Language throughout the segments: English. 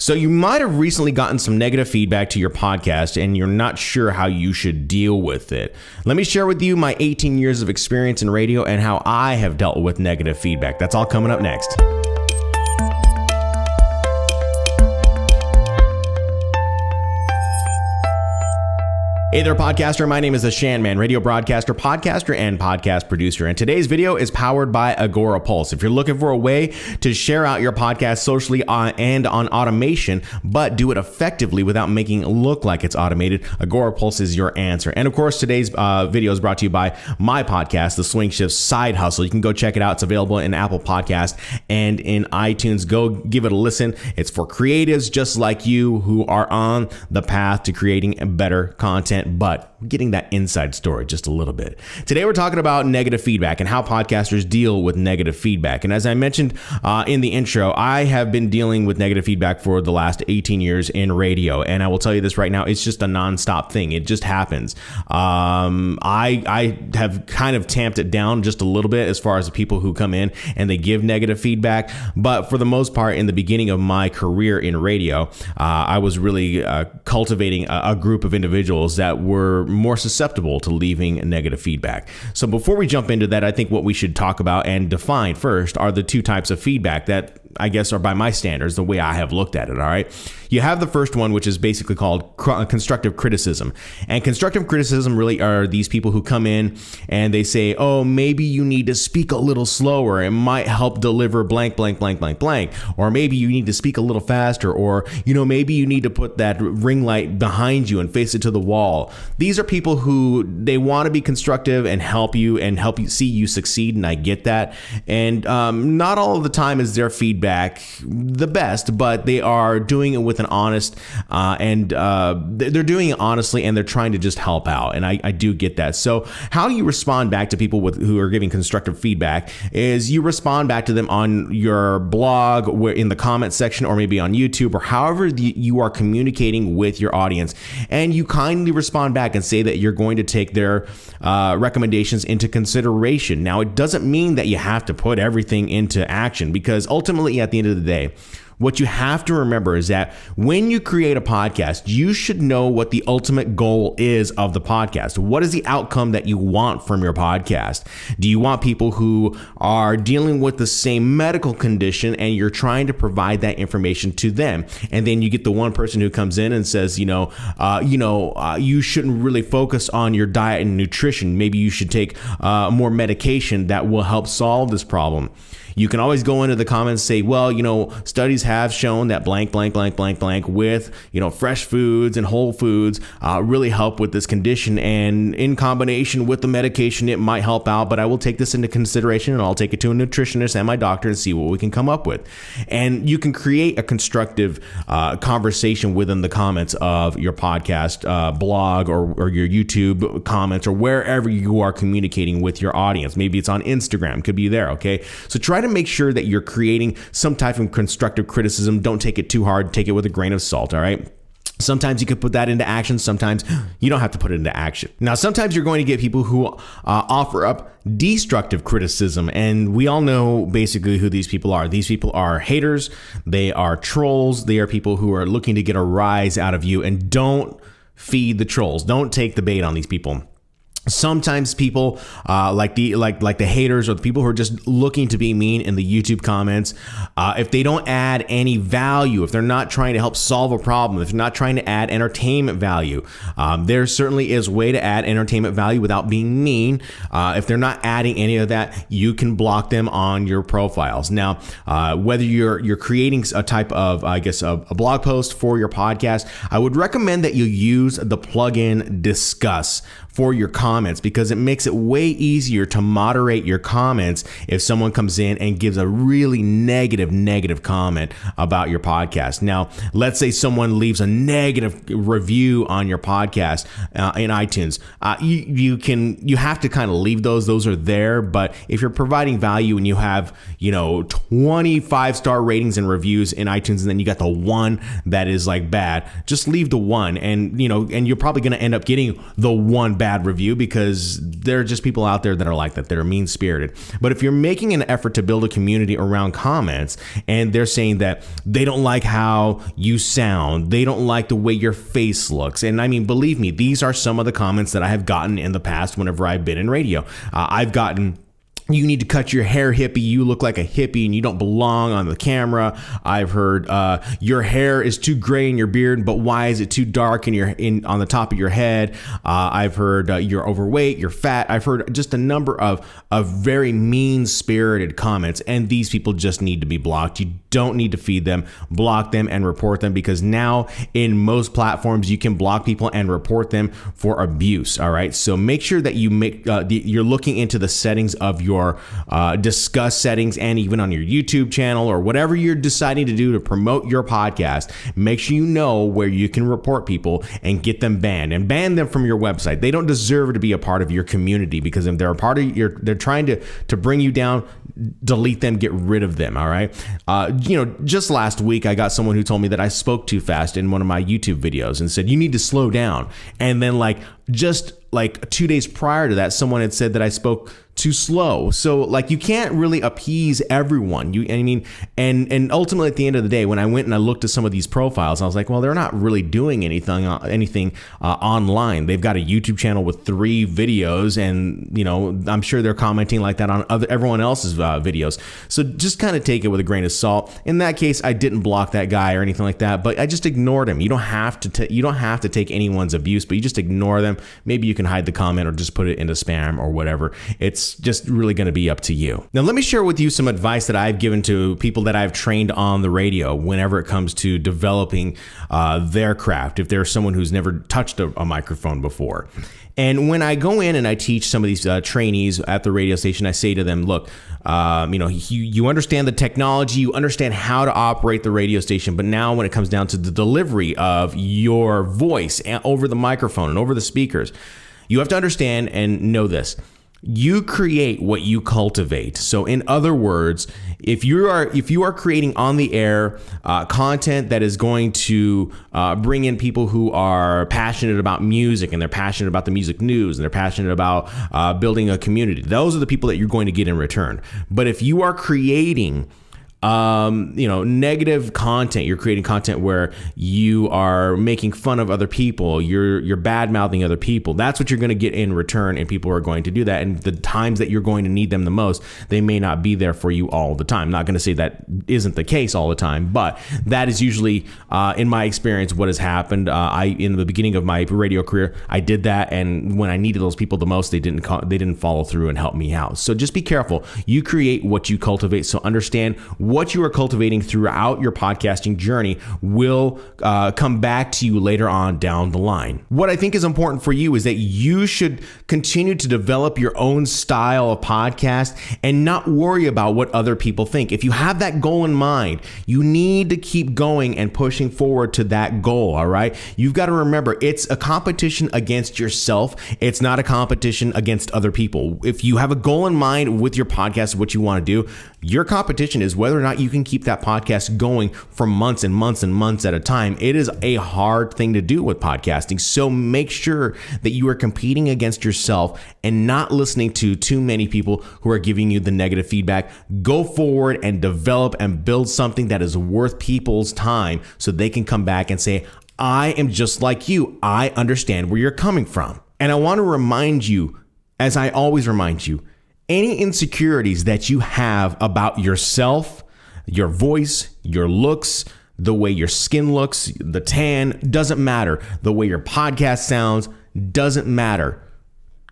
So you might have recently gotten some negative feedback to your podcast and you're not sure how you should deal with it. Let me share with you my 18 years of experience in radio and how I have dealt with negative feedback. That's all coming up next. Hey there, podcaster. My name is the Shannon, radio broadcaster, podcaster, and podcast producer. And today's video is powered by Agora Pulse. If you're looking for a way to share out your podcast socially and on automation, but do it effectively without making it look like it's automated, Agora Pulse is your answer. And of course, today's video is brought to you by my podcast, The Swing Shift Side Hustle. You can go check it out. It's available in Apple Podcast and in iTunes. Go give it a listen. It's for creatives just like you who are on the path to creating better content, but getting that inside story just a little bit. Today, we're talking about negative feedback and how podcasters deal with negative feedback. And as I mentioned in the intro, I have been dealing with negative feedback for the last 18 years in radio. And I will tell you this right now, it's just a nonstop thing. It just happens. I have kind of tamped it down just a little bit as far as the people who come in and they give negative feedback. But for the most part, in the beginning of my career in radio, I was really cultivating a group of individuals that were more susceptible to leaving negative feedback. So before we jump into that, I think what we should talk about and define first are the two types of feedback that I guess are by my standards, the way I have looked at it. All right. You have the first one, which is basically called constructive criticism. And constructive criticism really are these people who come in and they say, oh, maybe you need to speak a little slower. It might help deliver blank, blank, blank, blank, blank. Or maybe you need to speak a little faster. Or, maybe you need to put that ring light behind you and face it to the wall. These are people who they want to be constructive and help you see you succeed. And I get that. And not all of the time is their feedback the best, but they are doing it with an honest and they're doing it honestly, and they're trying to just help out. And I do get that. So how you respond back to people who are giving constructive feedback is you respond back to them on your blog, in the comment section, or maybe on YouTube, or however you are communicating with your audience. And you kindly respond back and say that you're going to take their recommendations into consideration. Now, it doesn't mean that you have to put everything into action, because ultimately at the end of the day, what you have to remember is that when you create a podcast, you should know what the ultimate goal is of the podcast. What is the outcome that you want from your podcast? Do you want people who are dealing with the same medical condition and you're trying to provide that information to them? And then you get the one person who comes in and says, you shouldn't really focus on your diet and nutrition. Maybe you should take more medication that will help solve this problem. You can always go into the comments and say, well, studies have shown that blank, blank, blank, blank, blank with, fresh foods and whole foods really help with this condition. And in combination with the medication, it might help out. But I will take this into consideration and I'll take it to a nutritionist and my doctor and see what we can come up with. And you can create a constructive conversation within the comments of your podcast blog or your YouTube comments or wherever you are communicating with your audience. Maybe it's on Instagram, could be there. Okay. So try to make sure that you're creating some type of constructive criticism. Don't take it too hard. Take it with a grain of salt. All right. Sometimes you could put that into action. Sometimes you don't have to put it into action. Now, sometimes you're going to get people who offer up destructive criticism. And we all know basically who these people are. These people are haters. They are trolls. They are people who are looking to get a rise out of you. And don't feed the trolls. Don't take the bait on these people. Sometimes people like the haters or the people who are just looking to be mean in the YouTube comments, if they don't add any value, if they're not trying to help solve a problem, if they're not trying to add entertainment value, there certainly is a way to add entertainment value without being mean. If they're not adding any of that, you can block them on your profiles. Now, whether you're creating a type of, a blog post for your podcast, I would recommend that you use the plugin Discuss for your comments, because it makes it way easier to moderate your comments if someone comes in and gives a really negative comment about your podcast. Now, let's say someone leaves a negative review on your podcast in iTunes. You have to kind of leave those. Those are there. But if you're providing value and you have 25-star ratings and reviews in iTunes, and then you got the one that is like bad, just leave the one, and you're probably going to end up getting the one bad review, because there are just people out there that are like that are mean-spirited. But if you're making an effort to build a community around comments and they're saying that they don't like how you sound, they don't like the way your face looks, and I mean, believe me, these are some of the comments that I have gotten in the past whenever I've been in radio. I've gotten, "You need to cut your hair, hippie. You look like a hippie and you don't belong on the camera." I've heard, "Your hair is too gray in your beard, but why is it too dark on the top of your head?" I've heard, "You're overweight, you're fat." I've heard just a number of very mean-spirited comments, and these people just need to be blocked. You don't need to feed them. Block them and report them, because now in most platforms you can block people and report them for abuse. All right, so make sure that you're looking into the settings of your discuss settings, and even on your YouTube channel or whatever you're deciding to do to promote your podcast. Make sure you know where you can report people and get them banned, and ban them from your website. They don't deserve to be a part of your community, because if they're a part of they're trying to bring you down. Delete them, get rid of them. All right. Just last week, I got someone who told me that I spoke too fast in one of my YouTube videos and said, "You need to slow down." And then just 2 days prior to that, someone had said that I spoke too slow. So you can't really appease everyone. And ultimately at the end of the day, when I went and I looked at some of these profiles, I was like, well, they're not really doing anything online. They've got a YouTube channel with 3 videos, and I'm sure they're commenting like that on everyone else's videos. So just kind of take it with a grain of salt. In that case, I didn't block that guy or anything like that, but I just ignored him. You don't have to take anyone's abuse, but you just ignore them. Maybe you can hide the comment or just put it into spam or whatever. It's just really going to be up to you. Now, let me share with you some advice that I've given to people that I've trained on the radio whenever it comes to developing their craft, if there's someone who's never touched a microphone before. And when I go in and I teach some of these trainees at the radio station, I say to them, look, you understand the technology, you understand how to operate the radio station, but now when it comes down to the delivery of your voice over the microphone and over the speakers, you have to understand and know this. You create what you cultivate. So in other words, if you are creating on the air content that is going to bring in people who are passionate about music, and they're passionate about the music news, and they're passionate about building a community, those are the people that you're going to get in return. But if you are creating negative content, you're creating content where you are making fun of other people, you're bad mouthing other people, that's what you're going to get in return, and people are going to do that. And the times that you're going to need them the most, they may not be there for you all the time. I'm not going to say that isn't the case all the time, but that is usually, in my experience, what has happened. In the beginning of my radio career, I did that, and when I needed those people the most, they didn't follow through and help me out. So just be careful. You create what you cultivate. So understand what you are cultivating throughout your podcasting journey will come back to you later on down the line. What I think is important for you is that you should continue to develop your own style of podcast and not worry about what other people think. If you have that goal in mind, you need to keep going and pushing forward to that goal, all right? You've got to remember, it's a competition against yourself. It's not a competition against other people. If you have a goal in mind with your podcast, what you want to do, your competition is whether or not you can keep that podcast going for months and months and months at a time. It is a hard thing to do with podcasting. So make sure that you are competing against yourself and not listening to too many people who are giving you the negative feedback. Go forward and develop and build something that is worth people's time so they can come back and say, I am just like you. I understand where you're coming from. And I want to remind you, as I always remind you, any insecurities that you have about yourself, your voice, your looks, the way your skin looks, the tan, doesn't matter. The way your podcast sounds doesn't matter.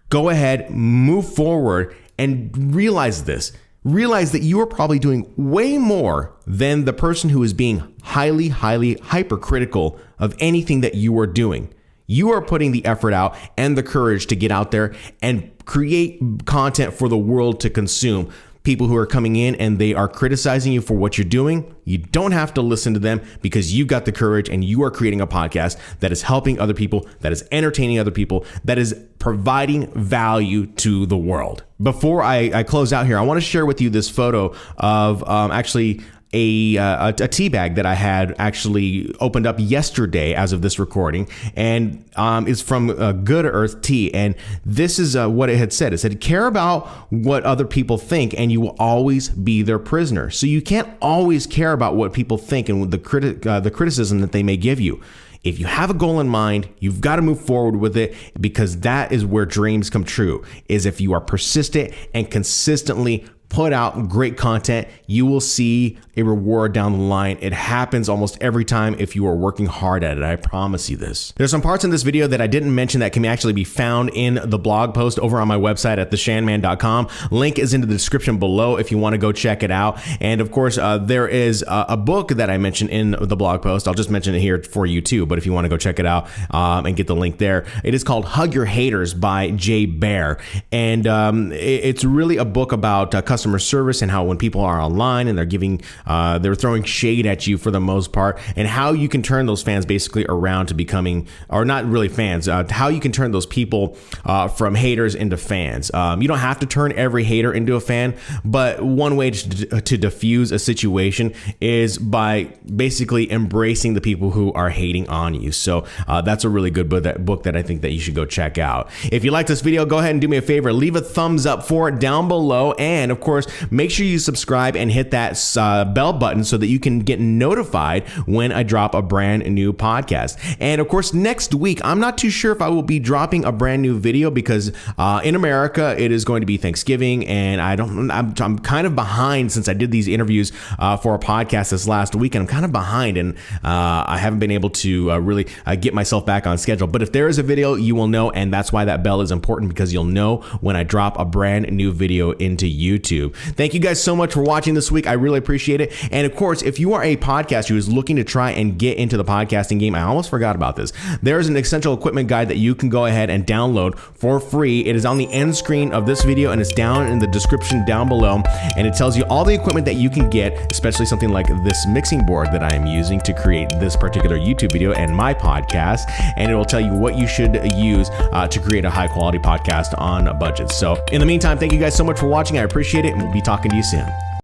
Go ahead, move forward, and realize this. Realize that you are probably doing way more than the person who is being highly, highly hypercritical of anything that you are doing. You are putting the effort out and the courage to get out there and create content for the world to consume. People who are coming in and they are criticizing you for what you're doing, you don't have to listen to them because you've got the courage and you are creating a podcast that is helping other people, that is entertaining other people, that is providing value to the world. Before I close out here, I want to share with you this photo of actually a tea bag that I had actually opened up yesterday as of this recording, and it's from Good Earth Tea. And this is what it had said. It said, care about what other people think and you will always be their prisoner. So you can't always care about what people think and the criticism that they may give you. If you have a goal in mind, you've got to move forward with it, because that is where dreams come true, is if you are persistent and consistently put out great content, you will see a reward down the line. It happens almost every time if you are working hard at it. I promise you this. There's some parts in this video that I didn't mention that can actually be found in the blog post over on my website at theshanman.com. Link is in the description below if you want to go check it out. And of course, there is a book that I mentioned in the blog post. I'll just mention it here for you too, but if you want to go check it out and get the link there, it is called Hug Your Haters by Jay Baer. And it's really a book about customer service and how when people are online and they're throwing shade at you for the most part, and how you can turn those fans basically around to becoming, or not really fans, how you can turn those people from haters into fans. You don't have to turn every hater into a fan, but one way to diffuse a situation is by basically embracing the people who are hating on you. So that's a really good book that I think that you should go check out. If you like this video, go ahead and do me a favor, leave a thumbs up for it down below, and of course, make sure you subscribe and hit that bell button so that you can get notified when I drop a brand new podcast. And of course, next week, I'm not too sure if I will be dropping a brand new video, because in America, it is going to be Thanksgiving, and I'm kind of behind since I did these interviews for a podcast this last week, and I'm kind of behind, and I haven't been able to really get myself back on schedule. But if there is a video, you will know, and that's why that bell is important, because you'll know when I drop a brand new video into YouTube. Thank you guys so much for watching this week. I really appreciate it. And of course, if you are a podcaster who is looking to try and get into the podcasting game, I almost forgot about this. There is an essential equipment guide that you can go ahead and download for free. It is on the end screen of this video, and it's down in the description down below. And it tells you all the equipment that you can get, especially something like this mixing board that I am using to create this particular YouTube video and my podcast. And it will tell you what you should use to create a high quality podcast on a budget. So in the meantime, thank you guys so much for watching. I appreciate it, and we'll be talking to you soon.